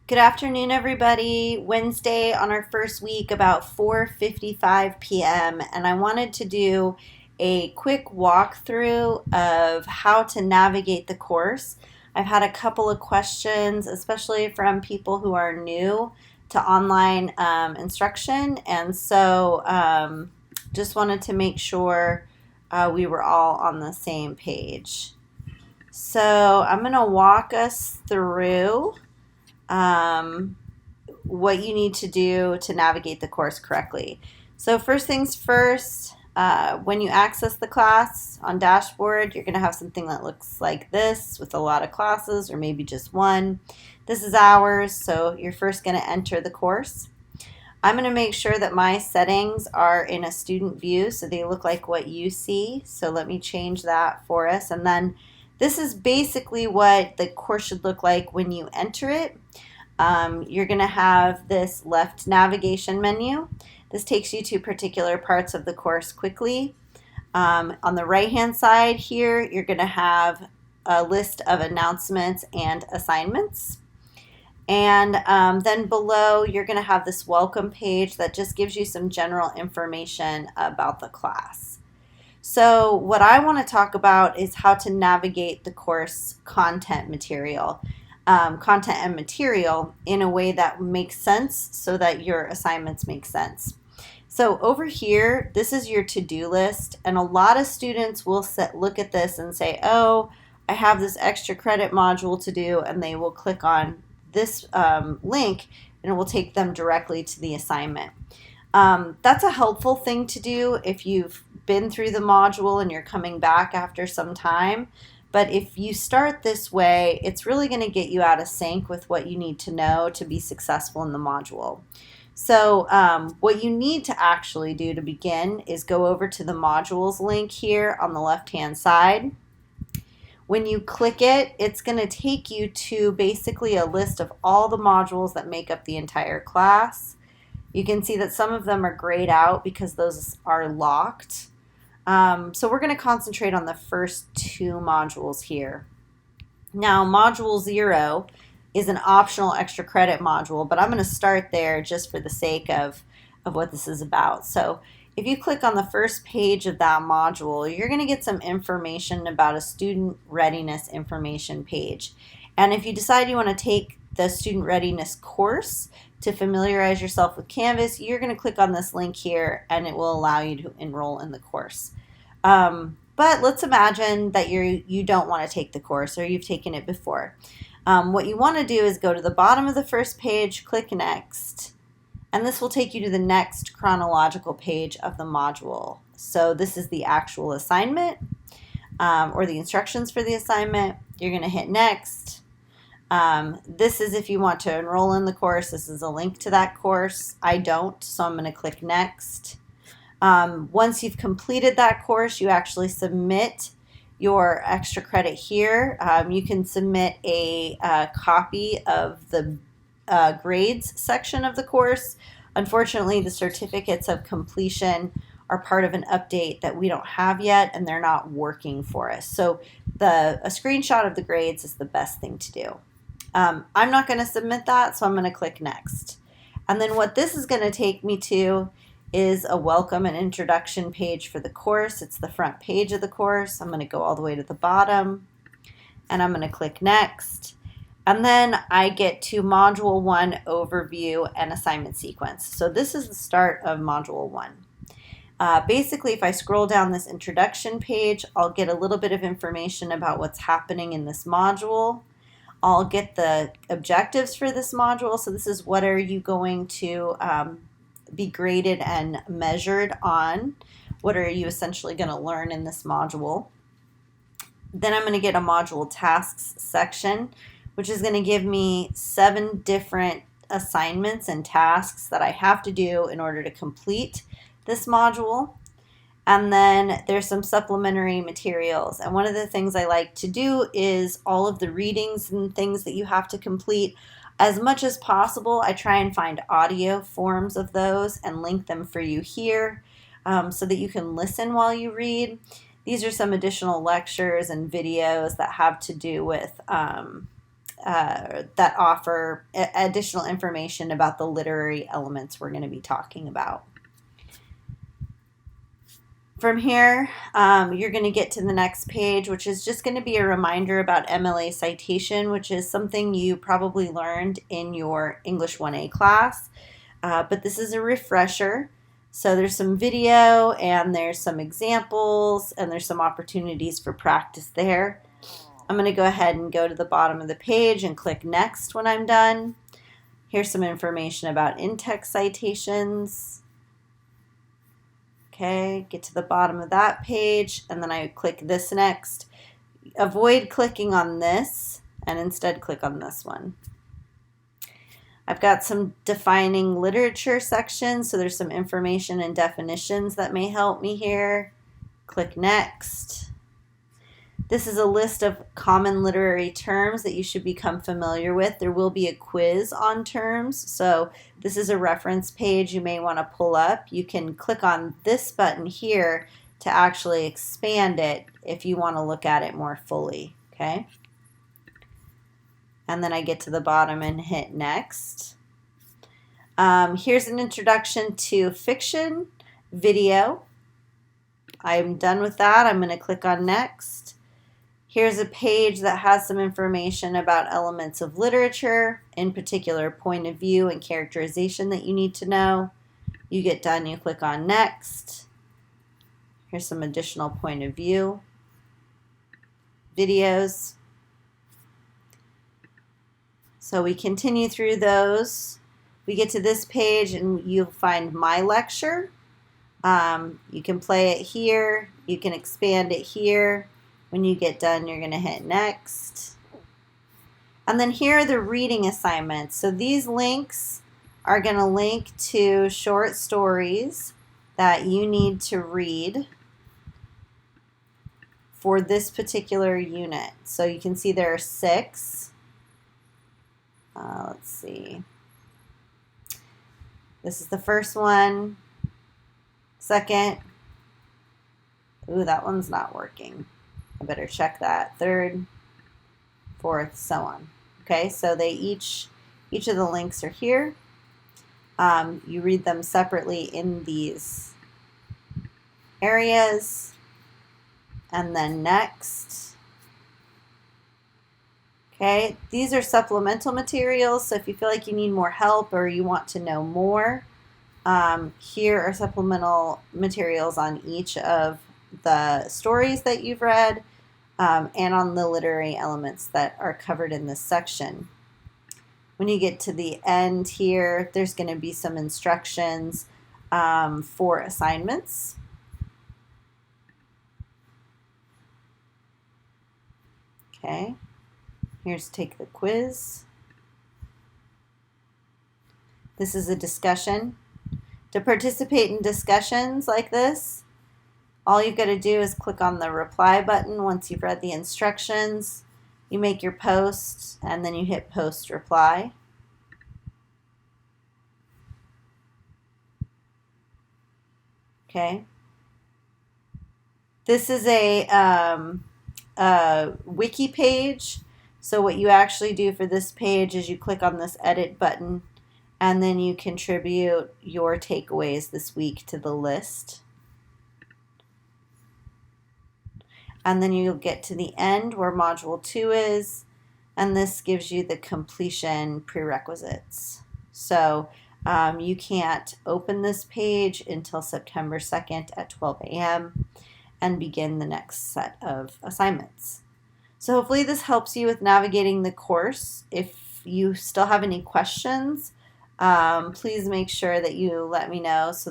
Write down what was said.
Good afternoon, everybody. Wednesday on our first week, about 4:55 p.m., and I wanted to do a quick walkthrough of how to navigate the course. I've had a couple of questions, especially from people who are new to online instruction, and so just wanted to make sure we were all on the same page. So I'm going to walk us through um, what you need to do to navigate the course correctly. So first things first, when you access the class on dashboard, you're going to have something that looks like this with a lot of classes or maybe just one. This is ours, so you're first going to enter the course. I'm going to make sure that my settings are in a student view so they look like what you see. So let me change that for us. And then this is basically what the course should look like when you enter it. You're going to have this left navigation menu. This takes you to particular parts of the course quickly. On the right hand side here, you're going to have a list of announcements and assignments. And then below, you're going to have this welcome page that just gives you some general information about the class. So what I want to talk about is how to navigate the course content and material in a way that makes sense so that your assignments make sense. So over here, this is your to-do list, and a lot of students will look at this and say, oh, I have this extra credit module to do, and they will click on this link and it will take them directly to the assignment. That's a helpful thing to do if you've been through the module and you're coming back after some time. But if you start this way, it's really going to get you out of sync with what you need to know to be successful in the module. So what you need to actually do to begin is go over to the modules link here on the left-hand side. When you click it, it's going to take you to basically a list of all the modules that make up the entire class. You can see that some of them are grayed out because those are locked. So we're going to concentrate on the first two modules here. Now, Module 0 is an optional extra credit module, but I'm going to start there just for the sake of what this is about. So if you click on the first page of that module, you're going to get some information about a student readiness information page. And if you decide you want to take the student readiness course to familiarize yourself with Canvas, you're going to click on this link here and it will allow you to enroll in the course. But let's imagine that you don't want to take the course or you've taken it before. What you want to do is go to the bottom of the first page, click Next, and this will take you to the next chronological page of the module. So this is the actual assignment or the instructions for the assignment. You're going to hit Next. This is if you want to enroll in the course. This is a link to that course. I don't, so I'm going to click Next. Once you've completed that course, you actually submit your extra credit here. You can submit a copy of the grades section of the course. Unfortunately, the certificates of completion are part of an update that we don't have yet, and they're not working for us. So a screenshot of the grades is the best thing to do. I'm not going to submit that, so I'm going to click Next. And then what this is going to take me to is a welcome and introduction page for the course. It's the front page of the course. I'm going to go all the way to the bottom, and I'm going to click Next. And then I get to Module 1 Overview and Assignment Sequence. So this is the start of Module 1. Basically, if I scroll down this introduction page, I'll get a little bit of information about what's happening in this module. I'll get the objectives for this module. So this is what are you going to be graded and measured on? What are you essentially going to learn in this module? Then I'm going to get a module tasks section, which is going to give me 7 different assignments and tasks that I have to do in order to complete this module. And then there's some supplementary materials. And one of the things I like to do is all of the readings and things that you have to complete. As much as possible, I try and find audio forms of those and link them for you here so that you can listen while you read. These are some additional lectures and videos that have to do with that offer additional information about the literary elements we're going to be talking about. From here, you're going to get to the next page, which is just going to be a reminder about MLA citation, which is something you probably learned in your English 1A class, but this is a refresher. So there's some video and there's some examples and there's some opportunities for practice there. I'm going to go ahead and go to the bottom of the page and click Next when I'm done. Here's some information about in-text citations. Okay, get to the bottom of that page, and then I click this next. Avoid clicking on this, and instead click on this one. I've got some defining literature sections, so there's some information and definitions that may help me here. Click Next. This is a list of common literary terms that you should become familiar with. There will be a quiz on terms, so this is a reference page you may want to pull up. You can click on this button here to actually expand it if you want to look at it more fully, okay? And then I get to the bottom and hit Next. Here's an introduction to fiction, video. I'm done with that. I'm going to click on Next. Here's a page that has some information about elements of literature, in particular point of view and characterization that you need to know. You get done, you click on Next. Here's some additional point of view videos. So we continue through those. We get to this page and you'll find My Lecture. You can play it here. You can expand it here. When you get done, you're going to hit Next. And then here are the reading assignments. So these links are going to link to short stories that you need to read for this particular unit. So you can see there are 6. Let's see. This is the first one. Second. Ooh, that one's not working. I better check that. Third, fourth, so on. Okay, so they each of the links are here. You read them separately in these areas. And then Next. Okay, these are supplemental materials, so if you feel like you need more help or you want to know more, here are supplemental materials on each of the stories that you've read and on the literary elements that are covered in this section. When you get to the end here, there's going to be some instructions for assignments. Okay, here's Take the Quiz. This is a discussion. To participate in discussions like this, all you've got to do is click on the reply button once you've read the instructions. You make your post and then you hit Post Reply. Okay. This is a wiki page. So what you actually do for this page is you click on this Edit button and then you contribute your takeaways this week to the list. And then you'll get to the end where Module 2 is, and this gives you the completion prerequisites. So you can't open this page until September 2nd at 12 a.m. and begin the next set of assignments. So hopefully this helps you with navigating the course. If you still have any questions, please make sure that you let me know so